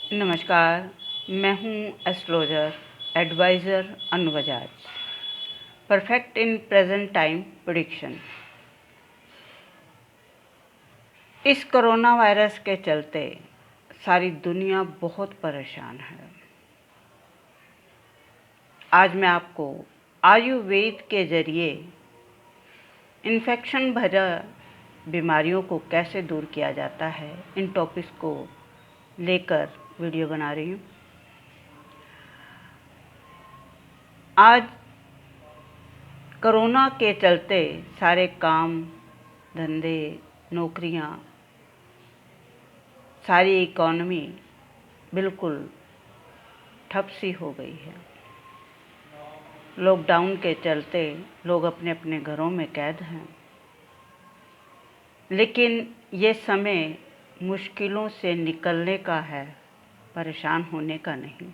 नमस्कार, मैं हूँ astrologer adviser Anu Bajaj. Perfect in present time prediction. इस कोरोना वायरस के चलते सारी दुनिया बहुत परेशान है। आज मैं आपको आयुर्वेद के ज़रिए इन्फेक्शन भरा बीमारियों को कैसे दूर किया जाता है, इन टॉपिक्स को लेकर वीडियो बना रही हूँ। आज कोरोना के चलते सारे काम धंधे, नौकरियां, सारी इकॉनमी बिल्कुल ठप सी हो गई है। लॉकडाउन के चलते लोग अपने अपने घरों में कैद हैं, लेकिन ये समय मुश्किलों से निकलने का है, परेशान होने का नहीं।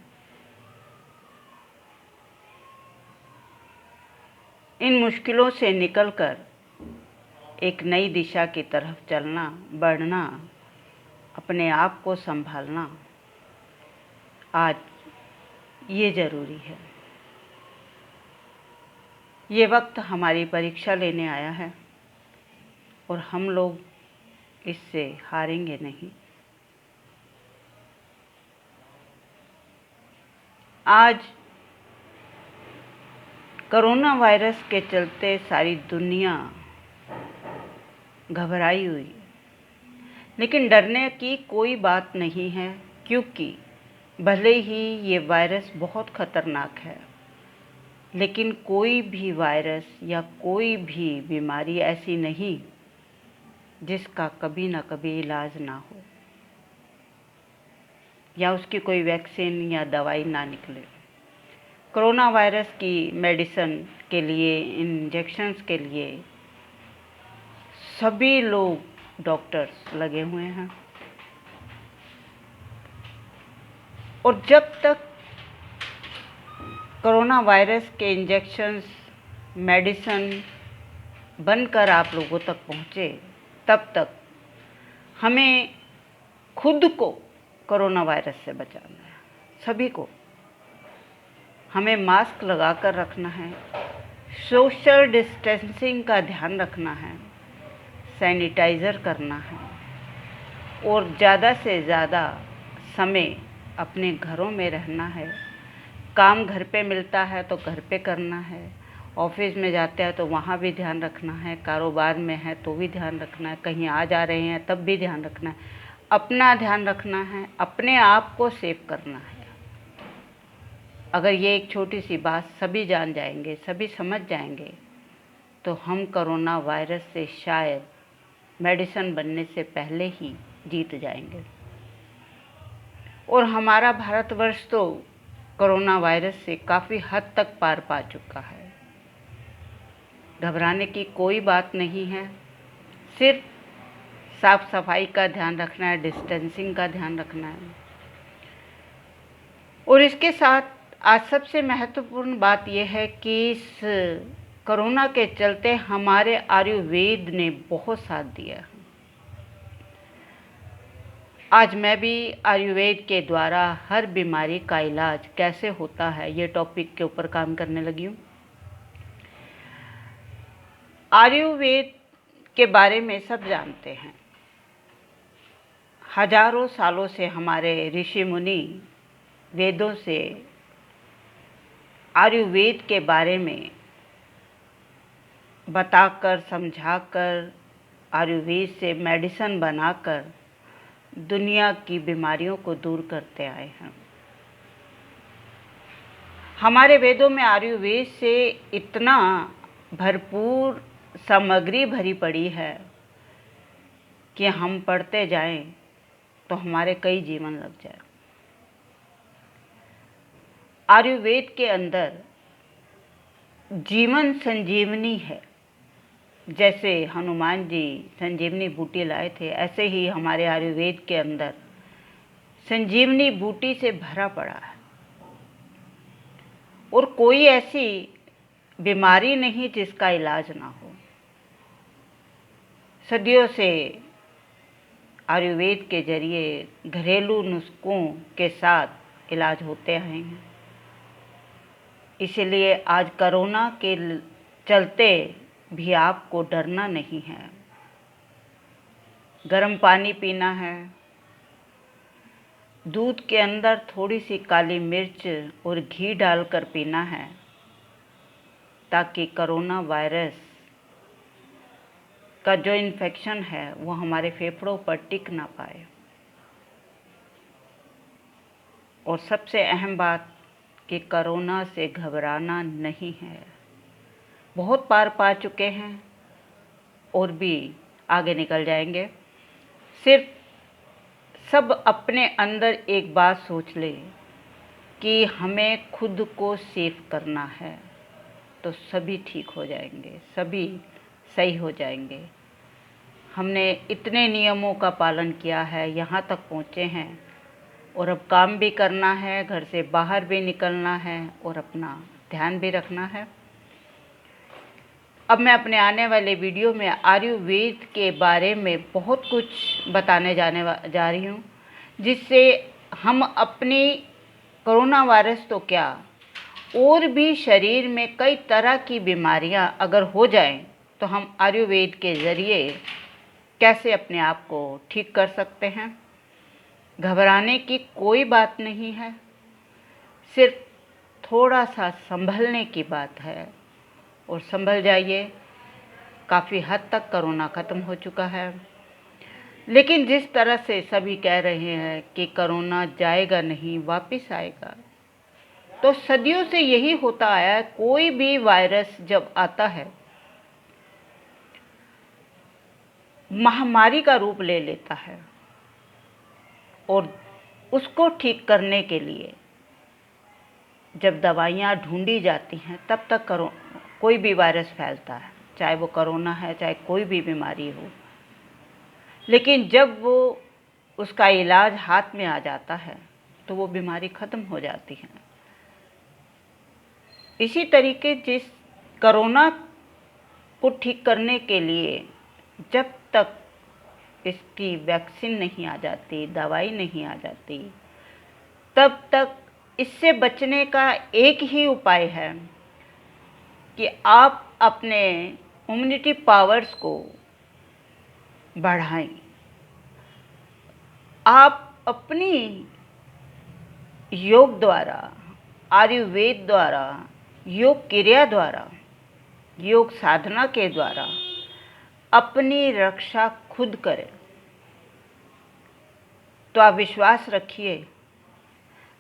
इन मुश्किलों से निकलकर एक नई दिशा की तरफ चलना, बढ़ना, अपने आप को संभालना आज ये ज़रूरी है। ये वक्त हमारी परीक्षा लेने आया है और हम लोग इससे हारेंगे नहीं। आज कोरोना वायरस के चलते सारी दुनिया घबराई हुई, लेकिन डरने की कोई बात नहीं है, क्योंकि भले ही ये वायरस बहुत खतरनाक है, लेकिन कोई भी वायरस या कोई भी बीमारी ऐसी नहीं जिसका कभी ना कभी इलाज ना हो या उसकी कोई वैक्सीन या दवाई ना निकले। कोरोना वायरस की मेडिसिन के लिए, इंजेक्शंस के लिए सभी लोग डॉक्टर्स लगे हुए हैं, और जब तक कोरोना वायरस के इंजेक्शंस, मेडिसिन बनकर आप लोगों तक पहुँचे, तब तक हमें खुद को कोरोना वायरस से बचाना है। सभी को हमें मास्क लगाकर रखना है, सोशल डिस्टेंसिंग का ध्यान रखना है, सैनिटाइज़र करना है, और ज़्यादा से ज़्यादा समय अपने घरों में रहना है। काम घर पे मिलता है तो घर पे करना है, ऑफिस में जाते हैं तो वहाँ भी ध्यान रखना है, कारोबार में है तो भी ध्यान रखना है, कहीं आ जा रहे हैं तब भी ध्यान रखना है। अपना ध्यान रखना है, अपने आप को सेव करना है। अगर ये एक छोटी सी बात सभी जान जाएंगे, सभी समझ जाएंगे, तो हम कोरोना वायरस से शायद मेडिसिन बनने से पहले ही जीत जाएंगे। और हमारा भारतवर्ष तो कोरोना वायरस से काफ़ी हद तक पार पा चुका है। घबराने की कोई बात नहीं है, सिर्फ साफ सफाई का ध्यान रखना है, डिस्टेंसिंग का ध्यान रखना है। और इसके साथ आज सबसे महत्वपूर्ण बात यह है कि इस कोरोना के चलते हमारे आयुर्वेद ने बहुत साथ दिया। आज मैं भी आयुर्वेद के द्वारा हर बीमारी का इलाज कैसे होता है, ये टॉपिक के ऊपर काम करने लगी हूँ। आयुर्वेद के बारे में सब जानते हैं। हजारों सालों से हमारे ऋषि मुनि वेदों से आयुर्वेद के बारे में बताकर, समझाकर, आयुर्वेद से मेडिसिन बनाकर दुनिया की बीमारियों को दूर करते आए हैं। हमारे वेदों में आयुर्वेद से इतना भरपूर सामग्री भरी पड़ी है कि हम पढ़ते जाएं तो हमारे कई जीवन लग जाए। आयुर्वेद के अंदर जीवन संजीवनी है। जैसे हनुमान जी संजीवनी बूटी लाए थे, ऐसे ही हमारे आयुर्वेद के अंदर संजीवनी बूटी से भरा पड़ा है। और कोई ऐसी बीमारी नहीं जिसका इलाज ना हो। सदियों से आयुर्वेद के जरिए घरेलू नुस्खों के साथ इलाज होते आए हैं। इसलिए आज कोरोना के चलते भी आपको डरना नहीं है। गर्म पानी पीना है, दूध के अंदर थोड़ी सी काली मिर्च और घी डालकर पीना है, ताकि कोरोना वायरस का जो इन्फेक्शन है वो हमारे फेफड़ों पर टिक ना पाए। और सबसे अहम बात कि कोरोना से घबराना नहीं है। बहुत पार पा चुके हैं और भी आगे निकल जाएंगे। सिर्फ सब अपने अंदर एक बात सोच ले कि हमें खुद को सेफ करना है, तो सभी ठीक हो जाएंगे, सभी सही हो जाएंगे। हमने इतने नियमों का पालन किया है, यहाँ तक पहुँचे हैं, और अब काम भी करना है, घर से बाहर भी निकलना है और अपना ध्यान भी रखना है। अब मैं अपने आने वाले वीडियो में आयुर्वेद के बारे में बहुत कुछ बताने जा रही हूँ, जिससे हम अपनी कोरोना वायरस तो क्या, और भी शरीर में कई तरह की बीमारियां अगर हो जाएं तो हम आयुर्वेद के ज़रिए कैसे अपने आप को ठीक कर सकते हैं। घबराने की कोई बात नहीं है, सिर्फ थोड़ा सा संभलने की बात है, और संभल जाइए। काफ़ी हद तक कोरोना ख़त्म हो चुका है, लेकिन जिस तरह से सभी कह रहे हैं कि कोरोना जाएगा नहीं, वापस आएगा, तो सदियों से यही होता आया है। कोई भी वायरस जब आता है महामारी का रूप ले लेता है, और उसको ठीक करने के लिए जब दवाइयाँ ढूंढी जाती हैं तब तक कोई भी वायरस फैलता है, चाहे वो कोरोना है, चाहे कोई भी बीमारी हो। लेकिन जब वो उसका इलाज हाथ में आ जाता है तो वो बीमारी ख़त्म हो जाती है। इसी तरीके जिस कोरोना को ठीक करने के लिए जब तक इसकी वैक्सीन नहीं आ जाती, दवाई नहीं आ जाती, तब तक इससे बचने का एक ही उपाय है कि आप अपने इम्यूनिटी पावर्स को बढ़ाएं। आप अपनी योग द्वारा, आयुर्वेद द्वारा, योग क्रिया द्वारा, योग साधना के द्वारा अपनी रक्षा खुद करें। तो आप विश्वास रखिए,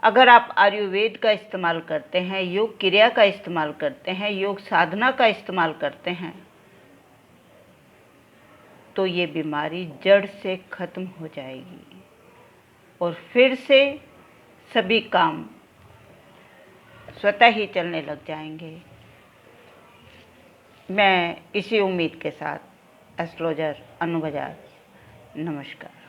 अगर आप आयुर्वेद का इस्तेमाल करते हैं, योग क्रिया का इस्तेमाल करते हैं, योग साधना का इस्तेमाल करते हैं, तो ये बीमारी जड़ से ख़त्म हो जाएगी और फिर से सभी काम स्वतः ही चलने लग जाएंगे। मैं इसी उम्मीद के साथ एस्ट्रोलॉजर अनु बजाज, नमस्कार।